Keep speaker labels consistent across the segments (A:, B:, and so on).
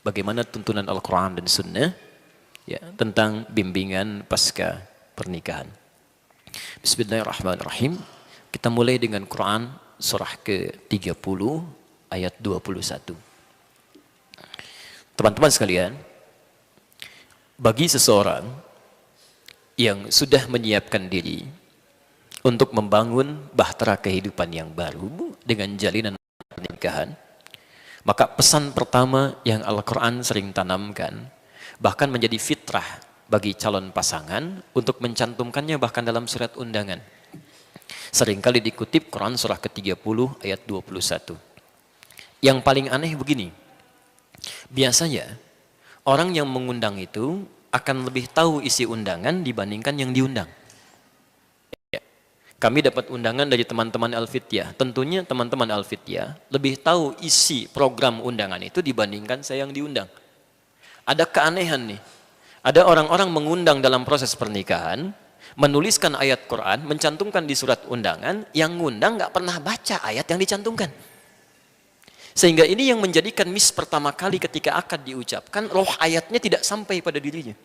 A: bagaimana tuntunan Al-Quran dan Sunnah ya, tentang bimbingan pasca pernikahan. Bismillahirrahmanirrahim. Kita mulai dengan Quran surah ke-30 ayat 21. Teman-teman sekalian, bagi seseorang yang sudah menyiapkan diri untuk membangun bahtera kehidupan yang baru dengan jalinan pernikahan, maka pesan pertama yang Al-Quran sering tanamkan, bahkan menjadi fitrah bagi calon pasangan untuk mencantumkannya bahkan dalam surat undangan. Seringkali dikutip Quran surah ke-30 ayat 21. Yang paling aneh begini, biasanya orang yang mengundang itu akan lebih tahu isi undangan dibandingkan yang diundang. Kami dapat undangan dari teman-teman Al-Fityah. Tentunya teman-teman Al-Fityah lebih tahu isi program undangan itu dibandingkan saya yang diundang. Ada keanehan nih. Ada orang-orang mengundang dalam proses pernikahan, menuliskan ayat Quran, mencantumkan di surat undangan, yang ngundang nggak pernah baca ayat yang dicantumkan. Sehingga ini yang menjadikan miss pertama kali ketika akad diucapkan, roh ayatnya tidak sampai pada dirinya.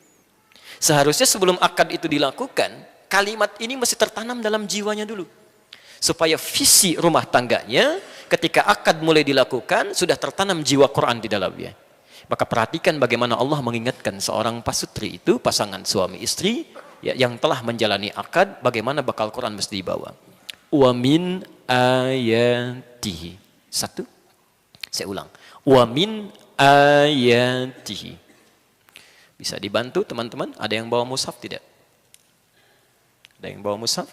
A: Seharusnya sebelum akad itu dilakukan, kalimat ini mesti tertanam dalam jiwanya dulu. Supaya visi rumah tangganya ketika akad mulai dilakukan sudah tertanam jiwa Quran di dalamnya. Maka perhatikan bagaimana Allah mengingatkan seorang pasutri itu, pasangan suami istri ya, yang telah menjalani akad, bagaimana bakal Quran mesti dibawa. Wa min ayatihi. Satu. Saya ulang. Wa min ayatihi. Bisa dibantu teman-teman? Ada yang bawa mushaf tidak? Ada yang bawa mushaf?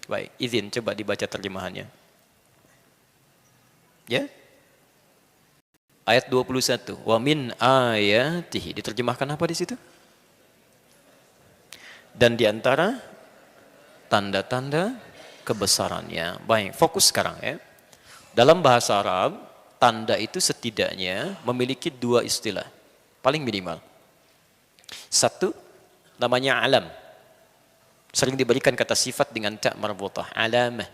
A: Baik, izin coba dibaca terjemahannya. Ya? Ayat 21. Wa min ayatihi. Diterjemahkan apa di situ? Dan di antara tanda-tanda kebesarannya. Baik, fokus sekarang ya. Dalam bahasa Arab, tanda itu setidaknya memiliki dua istilah. Paling minimal. Satu, namanya alam. Sering diberikan kata sifat dengan ta' marbutah, alamah.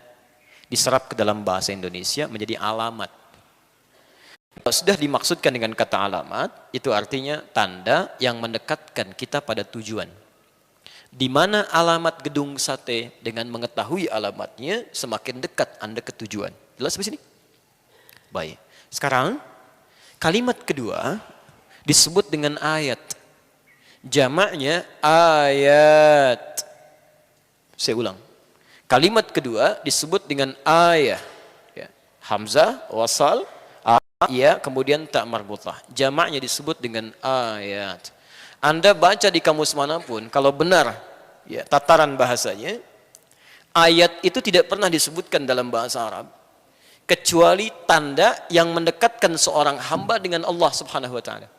A: Diserap ke dalam bahasa Indonesia menjadi alamat. Kalau sudah dimaksudkan dengan kata alamat, itu artinya tanda yang mendekatkan kita pada tujuan. Di mana alamat gedung sate, dengan mengetahui alamatnya, semakin dekat Anda ke tujuan. Jelas di sini? Baik. Sekarang, kalimat kedua disebut dengan ayat. Jamaknya ayat. Saya ulang. Kalimat kedua disebut dengan ayah. Ya. Hamzah, wasal, ya, kemudian tak marbutah. Jamaknya disebut dengan ayat. Anda baca di kamus manapun, kalau benar ya, tataran bahasanya, ayat itu tidak pernah disebutkan dalam bahasa Arab kecuali tanda yang mendekatkan seorang hamba dengan Allah Subhanahu wa taala.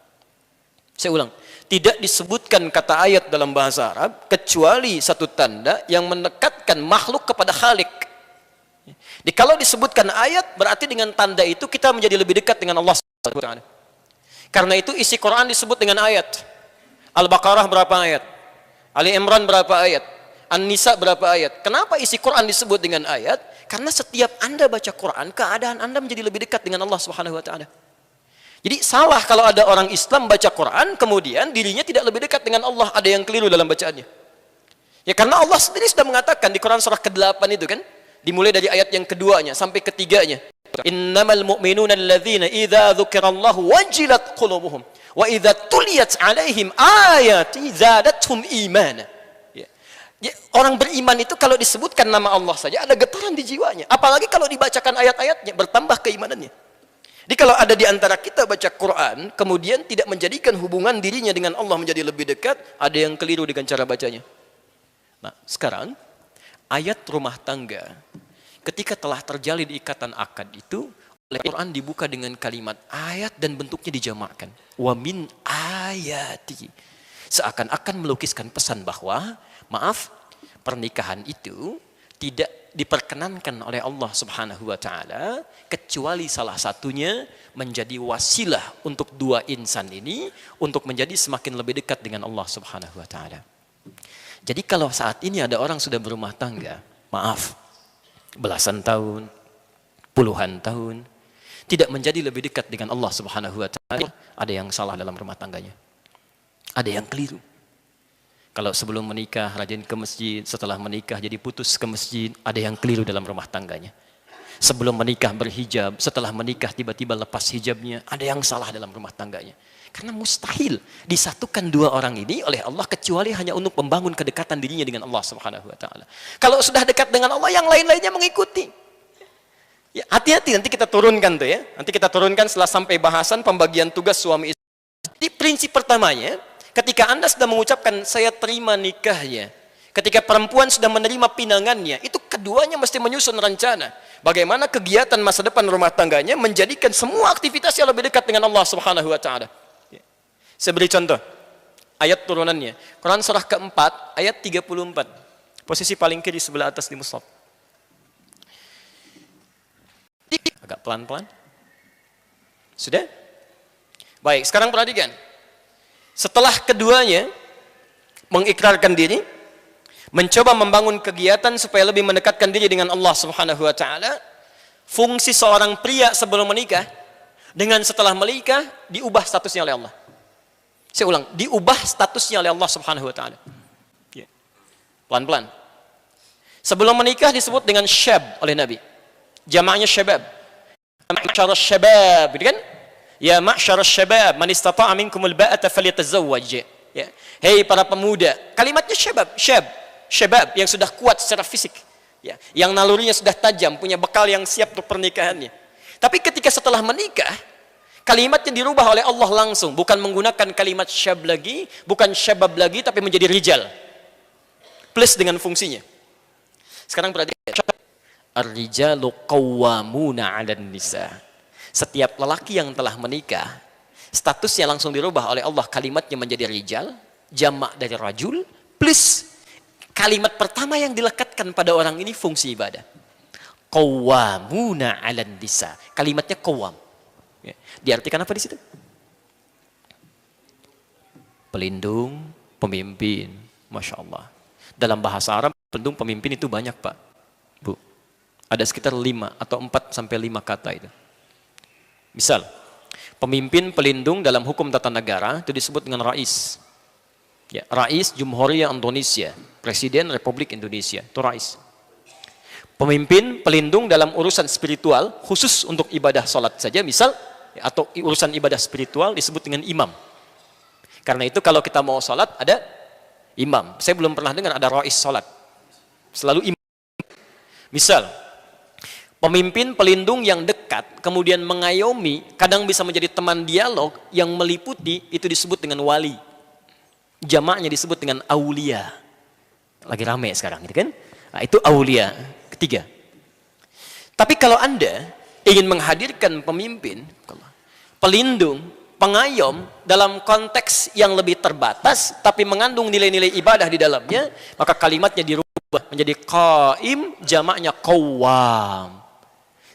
A: Saya ulang, tidak disebutkan kata ayat dalam bahasa Arab kecuali satu tanda yang mendekatkan makhluk kepada Khalik. Jadi kalau disebutkan ayat, berarti dengan tanda itu kita menjadi lebih dekat dengan Allah Subhanahu wa taala. Karena itu isi Quran disebut dengan ayat. Al-Baqarah berapa ayat? Ali Imran berapa ayat? An-Nisa berapa ayat? Kenapa isi Quran disebut dengan ayat? Karena setiap Anda baca Quran, keadaan Anda menjadi lebih dekat dengan Allah Subhanahu wa taala. Jadi salah kalau ada orang Islam baca Quran, kemudian dirinya tidak lebih dekat dengan Allah, ada yang keliru dalam bacaannya. Ya karena Allah sendiri sudah mengatakan di Quran surah ke-8 itu kan, dimulai dari ayat yang keduanya sampai ketiganya. Innamal mu'minuna alladzina idza dzukirallahu wajilat qulubuhum wa idza tuliyat alaihim ayati zadatuhum imana. Ya, orang beriman itu kalau disebutkan nama Allah saja ada getaran di jiwanya. Apalagi kalau dibacakan ayat-ayatnya, bertambah keimanannya. Jadi kalau ada di antara kita baca Quran, kemudian tidak menjadikan hubungan dirinya dengan Allah menjadi lebih dekat, ada yang keliru dengan cara bacanya. Nah, sekarang ayat rumah tangga, ketika telah terjalin ikatan akad itu, oleh Quran dibuka dengan kalimat ayat dan bentuknya dijamakkan. Wa min ayati. Seakan-akan melukiskan pesan bahwa, maaf, pernikahan itu tidak diperkenankan oleh Allah Subhanahu wa taala kecuali salah satunya menjadi wasilah untuk dua insan ini untuk menjadi semakin lebih dekat dengan Allah Subhanahu wa taala. Jadi kalau saat ini ada orang sudah berumah tangga, maaf, belasan tahun, puluhan tahun, tidak menjadi lebih dekat dengan Allah Subhanahu wa taala, ada yang salah dalam rumah tangganya. Ada yang keliru. Kalau sebelum menikah rajin ke masjid, setelah menikah jadi putus ke masjid, ada yang keliru dalam rumah tangganya. Sebelum menikah berhijab, setelah menikah tiba-tiba lepas hijabnya, ada yang salah dalam rumah tangganya. Karena mustahil disatukan dua orang ini oleh Allah kecuali hanya untuk membangun kedekatan dirinya dengan Allah Subhanahu wa taala. Kalau sudah dekat dengan Allah, yang lain-lainnya mengikuti. Ya, hati-hati, nanti kita turunkan tuh ya. Nanti kita turunkan setelah sampai bahasan pembagian tugas suami istri. Jadi prinsip pertamanya, ketika Anda sudah mengucapkan saya terima nikahnya, ketika perempuan sudah menerima pinangannya, itu keduanya mesti menyusun rencana. Bagaimana kegiatan masa depan rumah tangganya menjadikan semua aktivitas yang lebih dekat dengan Allah Subhanahu wa taala. Saya beri contoh ayat turunannya. Quran surah keempat ayat 34. Posisi paling kiri sebelah atas di mushaf. Agak pelan-pelan. Sudah? Baik, sekarang perhatikan. Setelah keduanya mengikrarkan diri, mencoba membangun kegiatan supaya lebih mendekatkan diri dengan Allah Subhanahu wa taala, fungsi seorang pria sebelum menikah dengan setelah menikah diubah statusnya oleh Allah. Saya ulang, diubah statusnya oleh Allah Subhanahu wa taala. Ya. Pelan-pelan. Sebelum menikah disebut dengan syab oleh Nabi. Jamaknya syabab. Ma'syarasy syabab, gitu kan? Ya ma'syarasy syabab, man istata'a minkumul ba'ata falyatazawwaj. Ya. Hei para pemuda, kalimatnya syabab, syabab yang sudah kuat secara fisik. Ya, yang nalurinya sudah tajam, punya bekal yang siap untuk pernikahannya. Tapi ketika setelah menikah, kalimatnya dirubah oleh Allah langsung, bukan menggunakan kalimat syab lagi, bukan syabab lagi, tapi menjadi rijal. Plus dengan fungsinya. Sekarang perhatikan. Ar-rijalu qawwamuna 'alan nisa. Setiap lelaki yang telah menikah, statusnya langsung dirubah oleh Allah, kalimatnya menjadi rijal, jamak dari rajul, plus kalimat pertama yang dilekatkan pada orang ini fungsi ibadah. Qawwamuna 'alan nisa. Kalimatnya qawwam. Ya. Diartikan apa di situ? Pelindung, pemimpin. Masya Allah. Dalam bahasa Arab, pelindung, pemimpin itu banyak, Pak. Bu. Ada sekitar 5 atau 4 sampai 5 kata itu. Misal, pemimpin pelindung dalam hukum tata negara itu disebut dengan rais. Ya, Rais Jumhuriyah Indonesia, Presiden Republik Indonesia, itu rais. Pemimpin pelindung dalam urusan spiritual, khusus untuk ibadah sholat saja, misal, atau urusan ibadah spiritual disebut dengan imam. Karena itu kalau kita mau sholat ada imam. Saya belum pernah dengar ada rais sholat. Selalu imam. Misal, pemimpin pelindung yang dekat, kemudian mengayomi, kadang bisa menjadi teman dialog yang meliputi, itu disebut dengan wali. Jamaknya disebut dengan aulia. Lagi rame sekarang, gitu kan? Nah, itu aulia. Ketiga. Tapi kalau Anda ingin menghadirkan pemimpin, pelindung, pengayom dalam konteks yang lebih terbatas tapi mengandung nilai-nilai ibadah di dalamnya, maka kalimatnya dirubah menjadi qaim, jamaknya qawwam.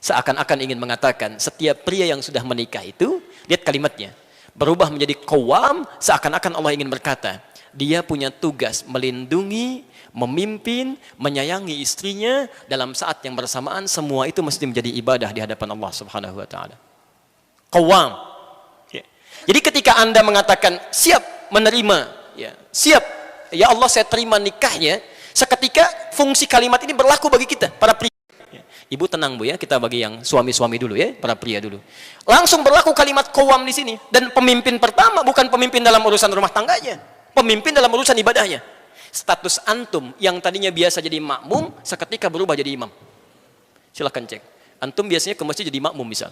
A: Seakan-akan ingin mengatakan setiap pria yang sudah menikah itu, lihat kalimatnya, berubah menjadi qawwam, seakan-akan Allah ingin berkata, dia punya tugas melindungi, memimpin, menyayangi istrinya dalam saat yang bersamaan, semua itu mesti menjadi ibadah di hadapan Allah Subhanahu wa taala. Qawwam. Ya. Jadi ketika Anda mengatakan siap menerima, ya, siap, ya Allah saya terima nikahnya, seketika fungsi kalimat ini berlaku bagi kita, para pria. Ya. Ibu tenang Bu ya, kita bagi yang suami-suami dulu ya, para pria dulu. Langsung berlaku kalimat qawwam di sini, dan pemimpin pertama bukan pemimpin dalam urusan rumah tangganya, pemimpin dalam urusan ibadahnya. Status antum yang tadinya biasa jadi makmum, seketika berubah jadi imam. Silahkan cek. Antum biasanya ke masjid jadi makmum misal.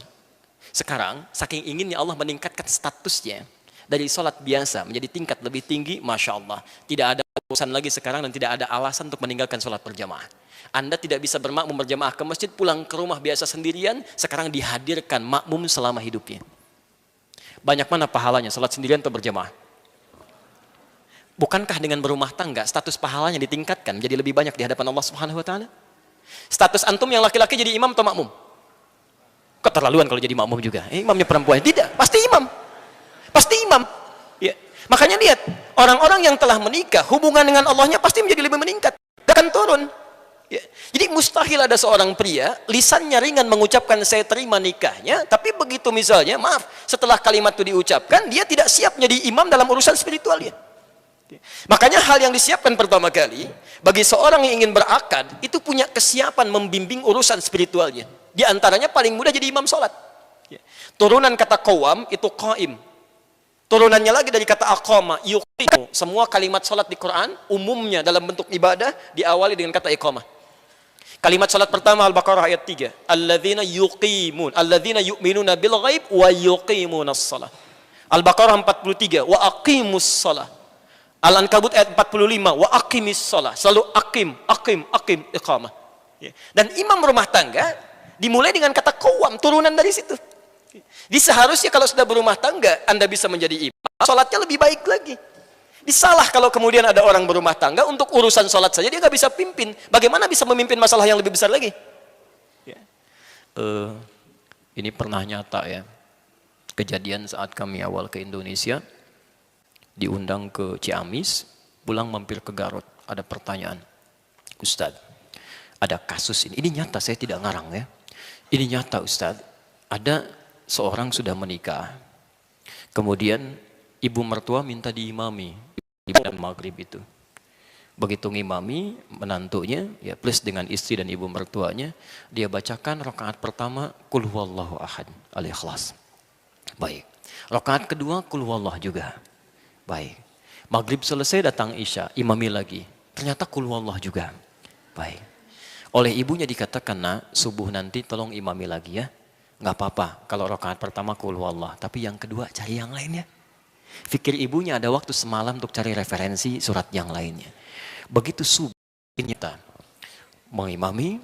A: Sekarang, saking inginnya Allah meningkatkan statusnya dari sholat biasa menjadi tingkat lebih tinggi, Masya Allah. Tidak ada urusan lagi sekarang dan tidak ada alasan untuk meninggalkan sholat berjamaah. Anda tidak bisa bermakmum berjamaah ke masjid, pulang ke rumah biasa sendirian, sekarang dihadirkan makmum selama hidupnya. Banyak mana pahalanya sholat sendirian atau berjamaah? Bukankah dengan berumah tangga status pahalanya ditingkatkan menjadi lebih banyak di hadapan Allah Subhanahu wa taala? Status antum yang laki-laki jadi imam atau makmum? Keterlaluan kalau jadi makmum juga. Imamnya perempuan. Tidak, pasti imam. Pasti imam. Ya. Makanya lihat, orang-orang yang telah menikah, hubungan dengan Allahnya pasti menjadi lebih meningkat. Akan turun. Ya. Jadi mustahil ada seorang pria, lisannya ringan mengucapkan saya terima nikahnya, tapi begitu misalnya, maaf, setelah kalimat itu diucapkan, dia tidak siap menjadi imam dalam urusan spiritualnya. Makanya hal yang disiapkan pertama kali, bagi seorang yang ingin berakad, itu punya kesiapan membimbing urusan spiritualnya. Di antaranya paling mudah jadi imam sholat. Turunan kata qawam itu qaim. Turunannya lagi dari kata aqama, yuqimu. Semua kalimat sholat di Quran, umumnya dalam bentuk ibadah, diawali dengan kata iqamah. Kalimat salat pertama Al-Baqarah ayat 3. Alladzina yuqimun, alladzina yu'minuna bil ghaib wa yuqimunas shalah. Al-Baqarah 43, wa aqimus shalah. Al-Ankabut ayat 45, wa aqimis shalah. Selalu aqim, iqamah. Dan imam rumah tangga dimulai dengan kata qawam, turunan dari situ. Jadi seharusnya kalau sudah berumah tangga, Anda bisa menjadi imam, salatnya lebih baik lagi. Disalah kalau kemudian ada orang berumah tangga untuk urusan sholat saja dia nggak bisa pimpin. Bagaimana bisa memimpin masalah yang lebih besar lagi? Ya. Ini pernah nyata ya. Kejadian saat kami awal ke Indonesia, diundang ke Ciamis, pulang mampir ke Garut. Ada pertanyaan, Ustadz, ada kasus ini. Ini nyata, saya tidak ngarang ya. Ini nyata Ustadz, ada seorang sudah menikah, kemudian ibu mertua minta diimami dan maghrib itu. Begitu ngimami menantunya, ya plus dengan istri dan ibu mertuanya, dia bacakan rakaat pertama Qul huwallahu ahad, Al-Ikhlas. Baik. Rakaat kedua Qul huwallah juga. Baik. Maghrib selesai datang Isya, imami lagi. Ternyata Qul huwallah juga. Baik. Oleh ibunya dikatakan, "Nak, subuh nanti tolong imami lagi ya." Nggak apa-apa kalau rakaat pertama Qul huwallah, tapi yang kedua cari yang lainnya. Fikir ibunya ada waktu semalam untuk cari referensi surat yang lainnya. Begitu subuh kita mengimami,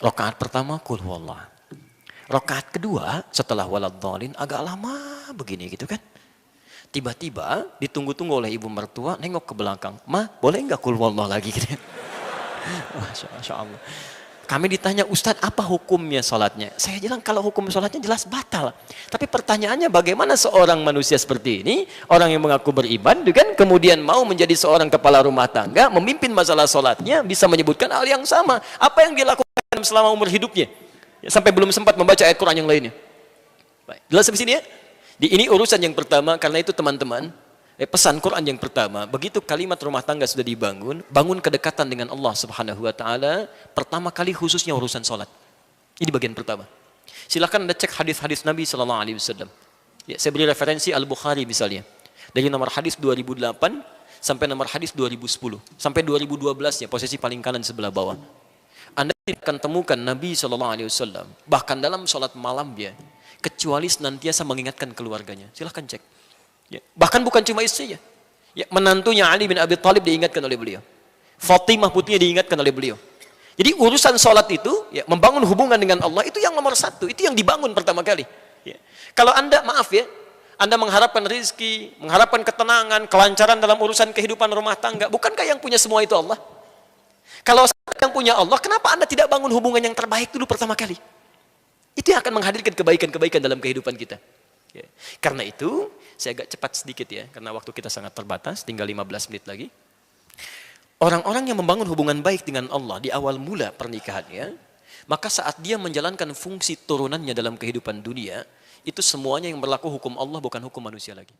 A: rakaat pertama Qul huwallah. Rakaat kedua setelah waladhdallin agak lama begini gitu kan. Tiba-tiba ditunggu-tunggu oleh ibu mertua, nengok ke belakang, "Ma, boleh nggak Qul huwallah lagi?" Gitu. Masya Allah. Kami ditanya, "Ustadz, apa hukumnya sholatnya?" Saya bilang, kalau hukum sholatnya jelas batal. Tapi pertanyaannya, bagaimana seorang manusia seperti ini, orang yang mengaku beriman, kan, kemudian mau menjadi seorang kepala rumah tangga, memimpin masalah sholatnya, bisa menyebutkan hal yang sama. Apa yang dia lakukan selama umur hidupnya? Ya, sampai belum sempat membaca ayat Quran yang lainnya. Baik. Jelas sampai sini ya? Ini urusan yang pertama, karena itu teman-teman, pesan Quran yang pertama, begitu kalimat rumah tangga sudah dibangun, bangun kedekatan dengan Allah Subhanahu wa taala, pertama kali khususnya urusan salat. Ini bagian pertama. Silakan Anda cek hadis-hadis Nabi sallallahu alaihi wasallam. Ya, saya beri referensi Al-Bukhari misalnya. Dari nomor hadis 2008 sampai nomor hadis 2010, sampai 2012 ya, posisi paling kanan sebelah bawah. Anda akan temukan Nabi sallallahu alaihi wasallam bahkan dalam salat malam dia kecuali senantiasa mengingatkan keluarganya. Silakan cek. Ya, bahkan bukan cuma istrinya, ya, menantunya Ali bin Abi Thalib diingatkan oleh beliau, Fatimah putrinya diingatkan oleh beliau. Jadi urusan sholat itu, ya, membangun hubungan dengan Allah itu yang nomor satu, itu yang dibangun pertama kali. Ya. Kalau Anda, maaf ya, Anda mengharapkan rezeki, mengharapkan ketenangan, kelancaran dalam urusan kehidupan rumah tangga, bukankah yang punya semua itu Allah? Kalau yang punya Allah, kenapa Anda tidak bangun hubungan yang terbaik dulu pertama kali? Itu yang akan menghadirkan kebaikan-kebaikan dalam kehidupan kita. Ya. Karena itu, saya agak cepat sedikit ya, karena waktu kita sangat terbatas, tinggal 15 menit lagi. Orang-orang yang membangun hubungan baik dengan Allah di awal mula pernikahannya, maka saat dia menjalankan fungsi turunannya dalam kehidupan dunia, itu semuanya yang berlaku hukum Allah bukan hukum manusia lagi.